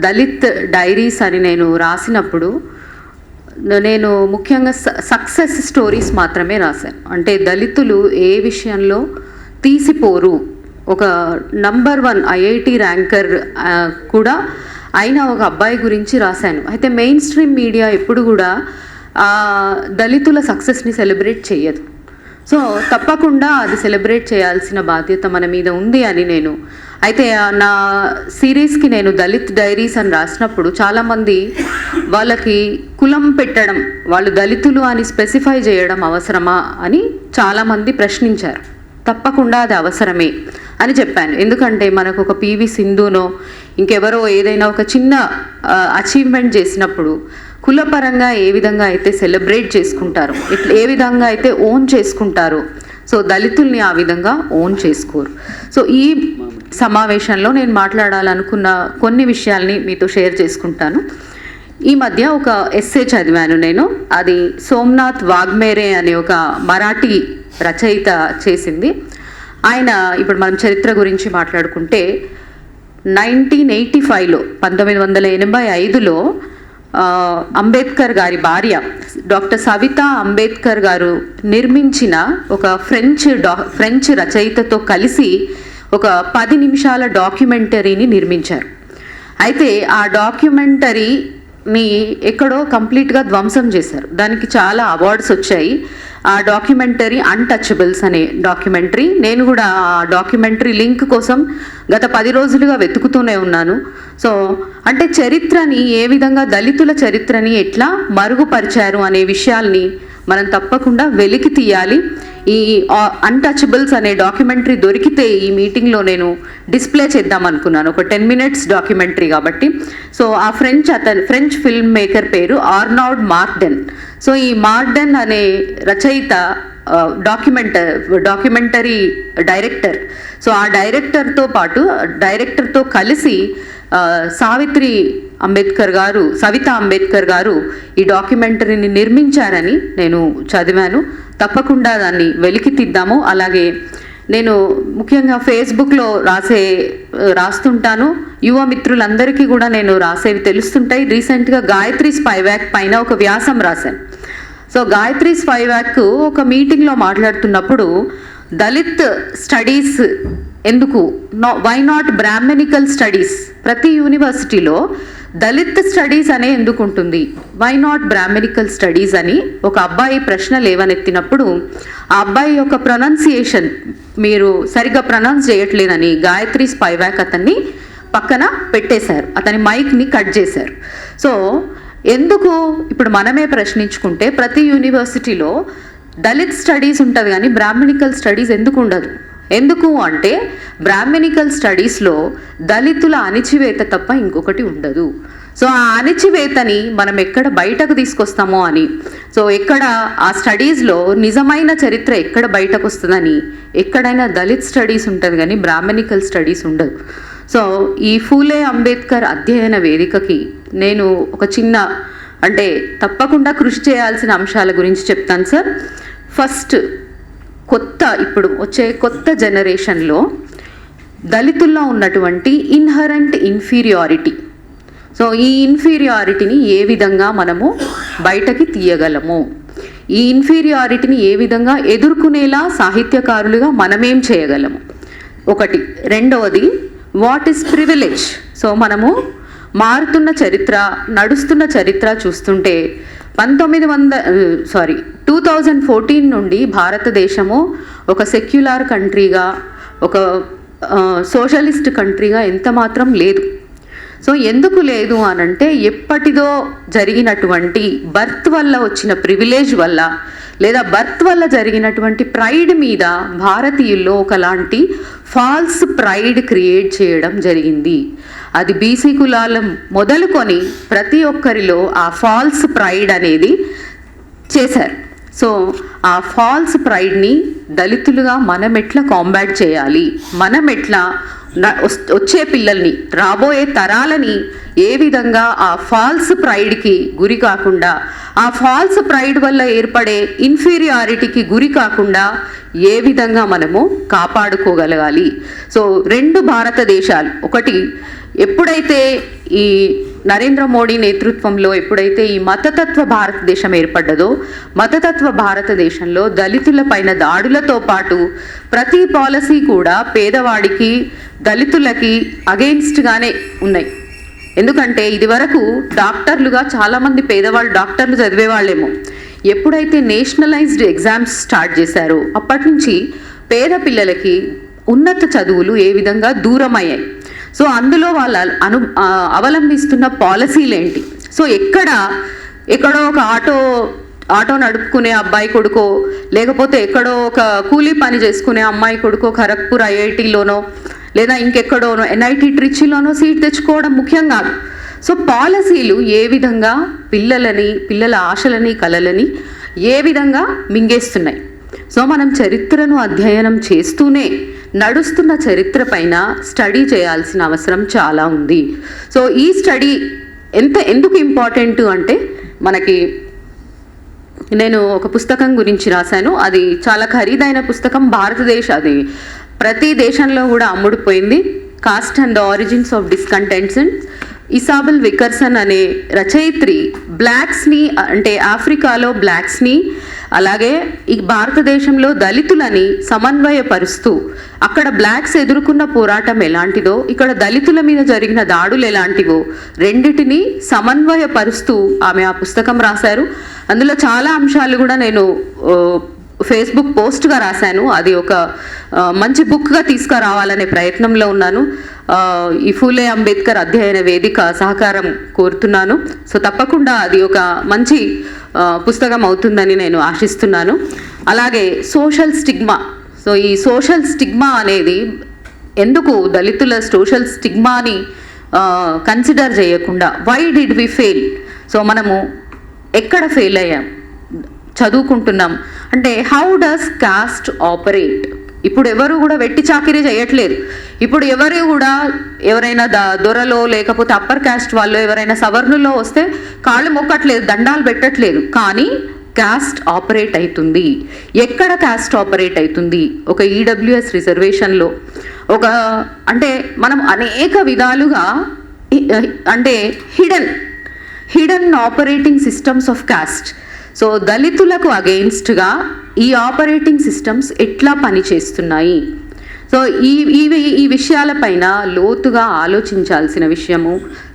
Dalit diaries అని నేను రాసినప్పుడు నేను ముఖ్యంగా సక్సెస్ స్టోరీస్ మాత్రమే రాశాను. అంటే దళితులు ఏ విషయంలో తీసిపోరు, ఒక నంబర్ 1 ఐఐటి ర్యాంకర్ కూడా అయిన ఒక అబ్బాయి గురించి రాశాను. అయితే మెయిన్ స్ట్రీమ్ మీడియా ఎప్పుడు కూడా దళితుల సక్సెస్ని సెలబ్రేట్ చేయదు. సో తప్పకుండా అది సెలబ్రేట్ చేయాల్సిన బాధ్యత మన మీద ఉంది అని నేను అయితే నా సిరీస్కి నేను దళిత్ డైరీస్ అని రాసినప్పుడు చాలామంది వాళ్ళకి కులం పెట్టడం, వాళ్ళు దళితులు అని స్పెసిఫై చేయడం అవసరమా అని చాలామంది ప్రశ్నించారు. తప్పకుండా అది అవసరమే అని చెప్పాను. ఎందుకంటే మనకు ఒక పివి సింధునో ఇంకెవరో ఏదైనా ఒక చిన్న అచీవ్మెంట్ చేసినప్పుడు కులపరంగా ఏ విధంగా అయితే సెలబ్రేట్ చేసుకుంటారో, ఇట్లా ఏ విధంగా అయితే ఓన్ చేసుకుంటారో, సో దళితుల్ని ఆ విధంగా ఓన్ చేసుకోరు. సో ఈ సమావేశంలో నేను మాట్లాడాలనుకున్న కొన్ని విషయాల్ని మీతో షేర్ చేసుకుంటాను. ఈ మధ్య ఒక ఎస్సే చదివాను నేను. అది సోమనాథ్ వాగ్మేరే అనే ఒక మరాఠీ రచయిత చేసింది. ఆయన, ఇప్పుడు మనం చరిత్ర గురించి మాట్లాడుకుంటే 1985లో 1985లో అంబేద్కర్ గారి భార్య డాక్టర్ సవితా అంబేద్కర్ గారు నిర్మించిన ఒక ఫ్రెంచ్ రచయితతో కలిసి ఒక 10 నిమిషాల డాక్యుమెంటరీని నిర్మించారు. అయితే ఆ డాక్యుమెంటరీని ఎక్కడో కంప్లీట్గా ధ్వంసం చేశారు. దానికి చాలా అవార్డ్స్ వచ్చాయి. ఆ డాక్యుమెంటరీ అన్టచబుల్స్ అనే డాక్యుమెంటరీ. నేను కూడా ఆ డాక్యుమెంటరీ లింక్ కోసం గత 10 రోజులుగా వెతుకుతూనే ఉన్నాను. సో అంటే చరిత్రని ఏ విధంగా, దళితుల చరిత్రని ఎట్లా మరుగుపరిచారు అనే విషయాల్ని మనం తప్పకుండా వెలికి తీయాలి. ఈ అన్టచబుల్స్ అనే డాక్యుమెంటరీ దొరికితే ఈ మీటింగ్లో నేను డిస్ప్లే చేద్దాం అనుకున్నాను. ఒక 10 minutes డాక్యుమెంటరీ కాబట్టి. సో ఆ ఫ్రెంచ్ ఫిల్మ్ మేకర్ పేరు ఆర్నాల్డ్ మార్డెన్. సో ఈ మార్డెన్ అనే రచయిత డాక్యుమెంటరీ డైరెక్టర్. సో ఆ డైరెక్టర్తో కలిసి సవితా అంబేద్కర్ గారు ఈ డాక్యుమెంటరీని నిర్మించారని నేను చదివాను. తప్పకుండా దాన్ని వెలికి తీద్దాము. అలాగే నేను ముఖ్యంగా ఫేస్బుక్లో రాస్తుంటాను. యువ మిత్రులందరికీ కూడా నేను రాసేవి తెలుస్తుంటాయి. రీసెంట్గా గాయత్రి స్పైవాక్ పైన ఒక వ్యాసం రాశాను. సో గాయత్రి స్పైవాక్ ఒక మీటింగ్లో మాట్లాడుతున్నప్పుడు దళిత్ స్టడీస్ ఎందుకు, వై నాట్ బ్రాహ్మణికల్ స్టడీస్, ప్రతి యూనివర్సిటీలో దళిత్ స్టడీస్ అనే ఎందుకు ఉంటుంది, వై నాట్ బ్రాహ్మణికల్ స్టడీస్ అని ఒక అబ్బాయి ప్రశ్న లేవనెత్తినప్పుడు ఆ అబ్బాయి యొక్క ప్రొనౌన్సియేషన్ మీరు సరిగ్గా ప్రొనౌన్స్ చేయట్లేదని గాయత్రి స్పైవాక్ అతన్ని పక్కన పెట్టేశారు, అతని మైక్ని కట్ చేశారు. సో ఎందుకు ఇప్పుడు మనమే ప్రశ్నించుకుంటే ప్రతి యూనివర్సిటీలో దళిత్ స్టడీస్ ఉంటుంది కానీ బ్రాహ్మణికల్ స్టడీస్ ఎందుకు ఉండదు? ఎందుకు అంటే బ్రాహ్మణికల్ స్టడీస్లో దళితుల అణిచివేత తప్ప ఇంకొకటి ఉండదు. సో ఆ అణిచివేతని మనం ఎక్కడ బయటకు తీసుకొస్తామో అని, సో ఎక్కడ ఆ స్టడీస్లో నిజమైన చరిత్ర ఎక్కడ బయటకు వస్తుందని, ఎక్కడైనా దళిత్ స్టడీస్ ఉంటుంది కానీ బ్రాహ్మణికల్ స్టడీస్ ఉండదు. సో ఈ ఫూలే అంబేద్కర్ అధ్యయన వేదికకి నేను ఒక చిన్న, అంటే తప్పకుండా కృషి చేయాల్సిన అంశాల గురించి చెప్తాను సార్. ఫస్ట్, ఇప్పుడు వచ్చే కొత్త జనరేషన్లో దళితుల్లో ఉన్నటువంటి ఇన్హరెంట్ ఇన్ఫీరియారిటీ, సో ఈ ఇన్ఫీరియారిటీని ఏ విధంగా మనము బయటకి తీయగలము, ఈ ఇన్ఫీరియారిటీని ఏ విధంగా ఎదుర్కొనేలా సాహిత్యకారులుగా మనమేం చేయగలము, ఒకటి. రెండవది, వాట్ ఈస్ ప్రివిలేజ్. సో మనము మారుతున్న చరిత్ర, నడుస్తున్న చరిత్ర చూస్తుంటే 2014 నుండి భారతదేశము ఒక సెక్యులర్ కంట్రీగా, ఒక సోషలిస్ట్ కంట్రీగా ఎంత మాత్రం లేదు. సో ఎందుకు లేదు అనంటే ఎప్పటిదో జరిగినటువంటి బర్త్ వల్ల వచ్చిన ప్రివిలేజ్ వల్ల, లేదా బర్త్ వల్ల జరిగినటువంటి ప్రైడ్ మీద భారతీయుల్లో ఒకలాంటి ఫాల్స్ ప్రైడ్ క్రియేట్ చేయడం జరిగింది. అది బీసీ కులాల మొదలుకొని ప్రతి ఒక్కరిలో ఆ ఫాల్స్ ప్రైడ్ అనేది చేశారు. సో ఆ ఫాల్స్ ప్రైడ్ని దళితులుగా మనం ఎట్లా కాంబాట్ చేయాలి, మనం ఎట్లా వచ్చే పిల్లల్ని, రాబోయే తరాలని ఏ విధంగా ఆ ఫాల్స్ ప్రైడ్కి గురి కాకుండా, ఆ ఫాల్స్ ప్రైడ్ వల్ల ఏర్పడే ఇన్ఫీరియారిటీకి గురి కాకుండా ఏ విధంగా మనము కాపాడుకోగలగాలి. సో 2 భారతదేశాలు, ఒకటి ఎప్పుడైతే ఈ నరేంద్ర మోడీ నేతృత్వంలో ఎప్పుడైతే ఈ మతతత్వ భారతదేశం ఏర్పడ్డదో, మతతత్వ భారతదేశంలో దళితుల పైన దాడులతో పాటు ప్రతి పాలసీ కూడా పేదవాడికి, దళితులకి అగెయిన్స్ట్గానే ఉన్నాయి. ఎందుకంటే ఇది వరకు డాక్టర్లుగా చాలామంది పేదవాళ్ళు డాక్టర్లు చదివేవాళ్ళేమో, ఎప్పుడైతే నేషనలైజ్డ్ ఎగ్జామ్స్ స్టార్ట్ చేశారో అప్పటి నుంచి పేద పిల్లలకి ఉన్నత చదువులు ఏ విధంగా దూరం అయ్యాయి. సో అందులో వాళ్ళ అవలంబిస్తున్న పాలసీలు ఏంటి? సో ఎక్కడో ఒక ఆటో నడుపుకునే అబ్బాయి కొడుకో, లేకపోతే ఎక్కడో ఒక కూలీ పని చేసుకునే అమ్మాయి కొడుకో ఖరగ్పూర్ ఐఐటీలోనో లేదా ఇంకెక్కడోనో NIT ట్రిచీలోనో సీట్ తెచ్చుకోవడం ముఖ్యం కాదు. సో పాలసీలు ఏ విధంగా పిల్లల ఆశలని, కలలని ఏ విధంగా మింగేస్తున్నాయి. సో మనం చరిత్రను అధ్యయనం చేస్తూనే నడుస్తున్న చరిత్ర పైన స్టడీ చేయాల్సిన అవసరం చాలా ఉంది. సో ఈ స్టడీ ఎందుకు ఇంపార్టెంట్ అంటే, నేను ఒక పుస్తకం గురించి రాశాను, అది చాలా ఖరీదైన పుస్తకం, అది ప్రతి దేశంలో కూడా అమ్ముడుపోయింది. Caste and the origins of discontents and Isabel Wilkerson అనే రచయిత్రి బ్లాక్స్ని, అంటే ఆఫ్రికాలో బ్లాక్స్ని, అలాగే ఈ భారతదేశంలో దళితులని సమన్వయపరుస్తూ అక్కడ బ్లాక్స్ ఎదుర్కొన్న పోరాటం ఎలాంటిదో, ఇక్కడ దళితుల మీద జరిగిన దాడులు ఎలాంటివో రెండిటిని సమన్వయపరుస్తూ ఆమె ఆ పుస్తకం రాశారు. అందులో చాలా అంశాలు కూడా నేను ఫేస్బుక్ పోస్ట్గా రాశాను. అది ఒక మంచి బుక్గా తీసుకురావాలనే ప్రయత్నంలో ఉన్నాను. ఈ ఫూలే అంబేద్కర్ అధ్యయన వేదిక సహకారం కోరుతున్నాను. సో తప్పకుండా అది ఒక మంచి పుస్తకం అవుతుందని నేను ఆశిస్తున్నాను. అలాగే సోషల్ స్టిగ్మా. సో ఈ సోషల్ స్టిగ్మా అనేది ఎందుకు దళితుల సోషల్ స్టిగ్మాని కన్సిడర్ చేయకుండా, why did we fail? So మనము ఎక్కడ ఫెయిల్ అయ్యాం? చదువుకుంటున్నాం అంటే హౌ డస్ కాస్ట్ ఆపరేట్? ఇప్పుడు ఎవరు కూడా వెట్టి చాకిరీ చేయట్లేదు. ఇప్పుడు ఎవరైనా దొరలో లేకపోతే అప్పర్ కాస్ట్ వాళ్ళు ఎవరైనా సవర్ణుల్లో వస్తే కాళ్ళు మొక్కట్లేదు, దండాలు పెట్టట్లేదు. కానీ కాస్ట్ ఆపరేట్ అవుతుంది. ఎక్కడ కాస్ట్ ఆపరేట్ అవుతుంది? ఒక EWS రిజర్వేషన్లో అంటే మనం అనేక విధాలుగా అంటే hidden operating systems of cost. So దళితులకు అగెయిన్స్ట్గా ఈ ఆపరేటింగ్ సిస్టమ్స్ ఎట్లా పనిచేస్తున్నాయి? సో ఈ విషయాలపైన లోతుగా ఆలోచించాల్సిన విషయము,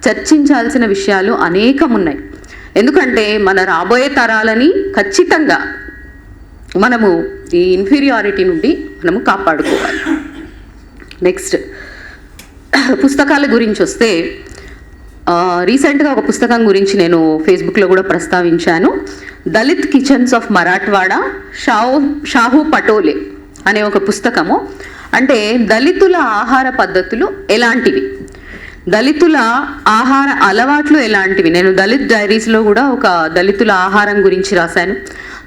చర్చించాల్సిన విషయాలు అనేకం ఉన్నాయి. ఎందుకంటే మన రాబోయే తరాలని ఖచ్చితంగా మనము ఈ ఇన్ఫీరియారిటీ నుండి మనము కాపాడుకోవాలి. నెక్స్ట్ పుస్తకాల గురించి వస్తే, రీసెంట్గా ఒక పుస్తకం గురించి నేను ఫేస్బుక్లో కూడా ప్రస్తావించాను. దళిత్ కిచెన్స్ ఆఫ్ మరాఠ్వాడా, షాహు పటోలే అనే ఒక పుస్తకము. అంటే దళితుల ఆహార పద్ధతులు ఎలాంటివి, దళితుల ఆహార అలవాట్లు ఎలాంటివి. నేను దళిత్ డైరీస్లో కూడా ఒక దళితుల ఆహారం గురించి రాశాను.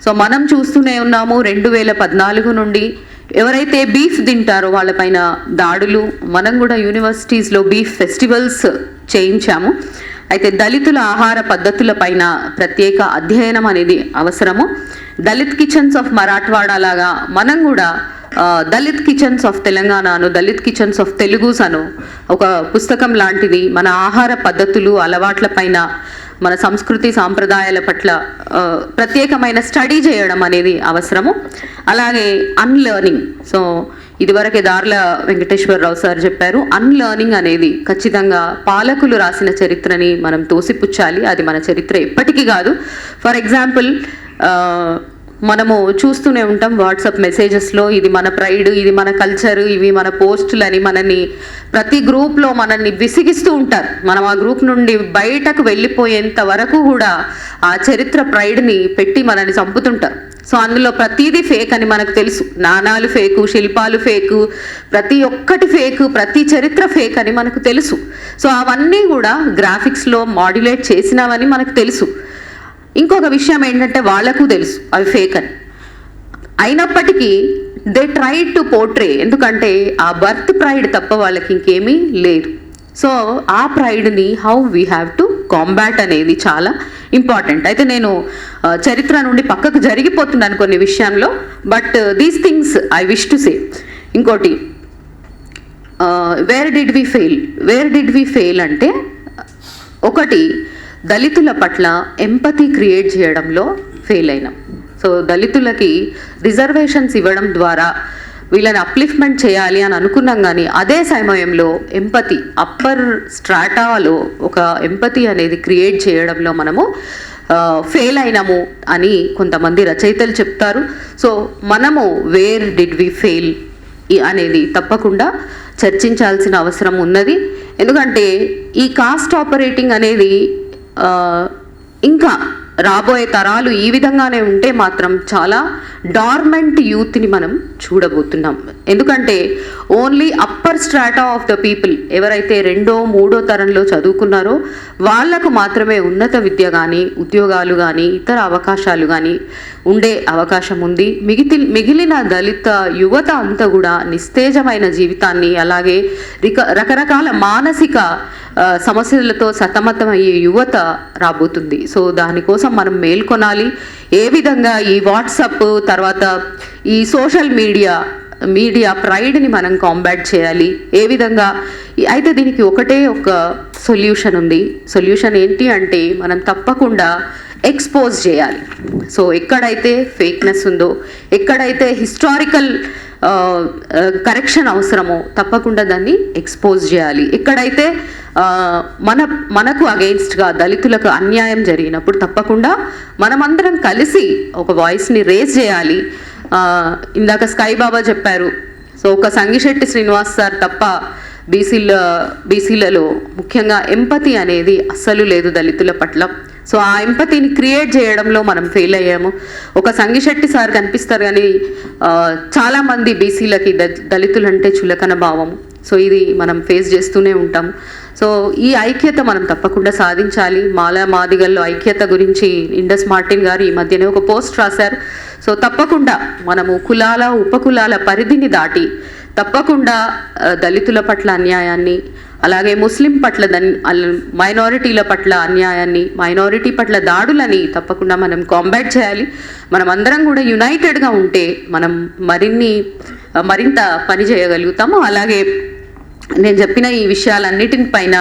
సో మనం చూస్తూనే ఉన్నాము 2014 నుండి ఎవరైతే బీఫ్ తింటారో వాళ్ళపైన దాడులు. మనం కూడా యూనివర్సిటీస్లో బీఫ్ ఫెస్టివల్స్ చేయించాము. అయితే దళితుల ఆహార పద్ధతుల పైన ప్రత్యేక అధ్యయనం అనేది అవసరము. దళిత్ కిచెన్స్ ఆఫ్ మరాఠ్వాడా లాగా మనం కూడా దళిత్ కిచెన్స్ ఆఫ్ తెలంగాణను, దళిత్ కిచెన్స్ ఆఫ్ తెలుగుస్ అను ఒక పుస్తకం లాంటిది మన ఆహార పద్ధతులు, అలవాట్ల పైన, మన సంస్కృతి సాంప్రదాయాల పట్ల ప్రత్యేకమైన స్టడీ చేయడం అనేది అవసరము. అలాగే అన్లెర్నింగ్. సో ఇదివరకే దార్ల వెంకటేశ్వరరావు సార్ చెప్పారు, అన్లెర్నింగ్ అనేది ఖచ్చితంగా పాలకులు రాసిన చరిత్రని మనం తోసిపుచ్చాలి. అది మన చరిత్ర ఎప్పటికీ కాదు. ఫర్ ఎగ్జాంపుల్ మనము చూస్తూనే ఉంటాం వాట్సాప్ మెసేజెస్లో, ఇది మన ప్రైడ్, ఇది మన కల్చర్, ఇవి మన పోస్టులని మనని ప్రతి గ్రూప్లో మనల్ని విసిగిస్తూ ఉంటారు. మనం ఆ గ్రూప్ నుండి బయటకు వెళ్ళిపోయేంత వరకు కూడా ఆ చరిత్ర ప్రైడ్ని పెట్టి మనల్ని చంపుతుంటారు. సో అందులో ప్రతిదీ ఫేక్ అని మనకు తెలుసు. నాణాలు ఫేకు, శిల్పాలు ఫేకు, ప్రతి ఒక్కటి ఫేకు, ప్రతి చరిత్ర ఫేక్ అని మనకు తెలుసు. సో అవన్నీ కూడా గ్రాఫిక్స్లో మాడ్యులేట్ చేసినవని మనకు తెలుసు. ఇంకొక విషయం ఏంటంటే వాళ్ళకు తెలుసు అవి ఫేక్ అని. అయినప్పటికీ దే ట్రై టు పోర్ట్రే, ఎందుకంటే ఆ బర్త్ ప్రైడ్ తప్ప వాళ్ళకి ఇంకేమీ లేదు. సో ఆ ప్రైడ్ని how we have to combat అనేది చాలా ఇంపార్టెంట్. అయితే నేను చరిత్ర నుండి పక్కకు జరిగిపోతున్నాను కొన్ని విషయంలో, but these things I wish to say. ఇంకోటి, వేర్ డిడ్ వి ఫెయిల్ అంటే, ఒకటి, దళితుల పట్ల ఎంపతి క్రియేట్ చేయడంలో ఫెయిల్ అయినాం. సో దళితులకి రిజర్వేషన్స్ ఇవ్వడం ద్వారా వీళ్ళని అప్లిఫ్ట్మెంట్ చేయాలి అని అనుకున్నాం, కానీ అదే సమయంలో ఎంపతి, అప్పర్ స్ట్రాటాలో ఒక ఎంపతి అనేది క్రియేట్ చేయడంలో మనము ఫెయిల్ అయినాము అని కొంతమంది రచయితలు చెప్తారు. సో మనము వేర్ డిడ్ వి ఫెయిల్ అనేది తప్పకుండా చర్చించాల్సిన అవసరం ఉన్నది. ఎందుకంటే ఈ కాస్ట్ ఆపరేటింగ్ అనేది ఇంకా రాబోయే తరాలు ఈ విధంగానే ఉంటే మాత్రం చాలా డార్మెంట్ యూత్ని మనం చూడబోతున్నాం. ఎందుకంటే only upper strata of the people ఎవరైతే 2వ 3వ తరంలో చదువుకున్నారో వాళ్లకు మాత్రమే ఉన్నత విద్య కానీ, ఉద్యోగాలు కానీ, ఇతర అవకాశాలు కానీ ఉండే అవకాశం ఉంది. మిగిలిన దళిత యువత అంతా కూడా నిస్తేజమైన జీవితాన్ని, అలాగే రకరకాల మానసిక సమస్యలతో సతమతమయ్యే యువత రాబోతుంది. సో దానికోసం మనం మేల్కొనాలి. ఏ విధంగా ఈ వాట్సాప్ తర్వాత ఈ సోషల్ మీడియా ప్రైడ్ని మనం కాంబాట్ చేయాలి, ఏ విధంగా. అయితే దీనికి ఒకటే ఒక సొల్యూషన్ ఉంది. సొల్యూషన్ ఏంటి అంటే, మనం తప్పకుండా ఎక్స్పోజ్ చేయాలి. సో ఎక్కడైతే ఫేక్నెస్ ఉందో, ఎక్కడైతే హిస్టారికల్ కరెక్షన్ అవసరమో తప్పకుండా దాన్ని ఎక్స్పోజ్ చేయాలి. ఎక్కడైతే మనకు అగెయిన్స్ట్గా దళితులకు అన్యాయం జరిగినప్పుడు తప్పకుండా మనమందరం కలిసి ఒక వాయిస్ని రేజ్ చేయాలి. ఇందాక స్కై బాబా చెప్పారు. సో ఒక సంగిశెట్టి శ్రీనివాస్ సార్ తప్ప బీసీలలో ముఖ్యంగా ఎంపతి అనేది అస్సలు లేదు దళితుల పట్ల. సో ఆ ఎంపతిని క్రియేట్ చేయడంలో మనం ఫెయిల్ అయ్యాము. ఒక సంగిశెట్టి సార్ కనిపిస్తారు, కానీ చాలామంది బీసీలకి దళితులంటే చులకన భావం. సో ఇది మనం ఫేస్ చేస్తూనే ఉంటాం. సో ఈ ఐక్యత మనం తప్పకుండా సాధించాలి. మాదిగల్లో ఐక్యత గురించి ఇండస్ మార్టిన్ గారు ఈ మధ్యనే ఒక పోస్ట్ రాశారు. సో తప్పకుండా మనము కులాల ఉపకులాల పరిధిని దాటి తప్పకుండా దళితుల పట్ల అన్యాయాన్ని, అలాగే ముస్లిం పట్ల మైనారిటీల పట్ల అన్యాయాన్ని, మైనారిటీ పట్ల దాడులని తప్పకుండా మనం కాంబాట్ చేయాలి. మనం అందరం కూడా యునైటెడ్గా ఉంటే మనం మరింత పని చేయగలుగుతాము. అలాగే నేను చెప్పిన ఈ విషయాలన్నిటిపైన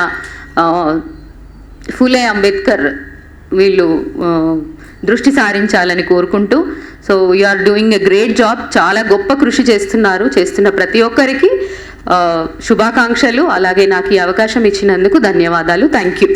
ఫూలే అంబేద్కర్ వీళ్ళు దృష్టి సారించాలని కోరుకుంటూ, so you are doing a great job. చాలా గొప్ప కృషి చేస్తున్న ప్రతి ఒక్కరికి శుభాకాంక్షలు. అలాగే నాకు ఈ అవకాశం ఇచ్చినందుకు ధన్యవాదాలు. Thank you.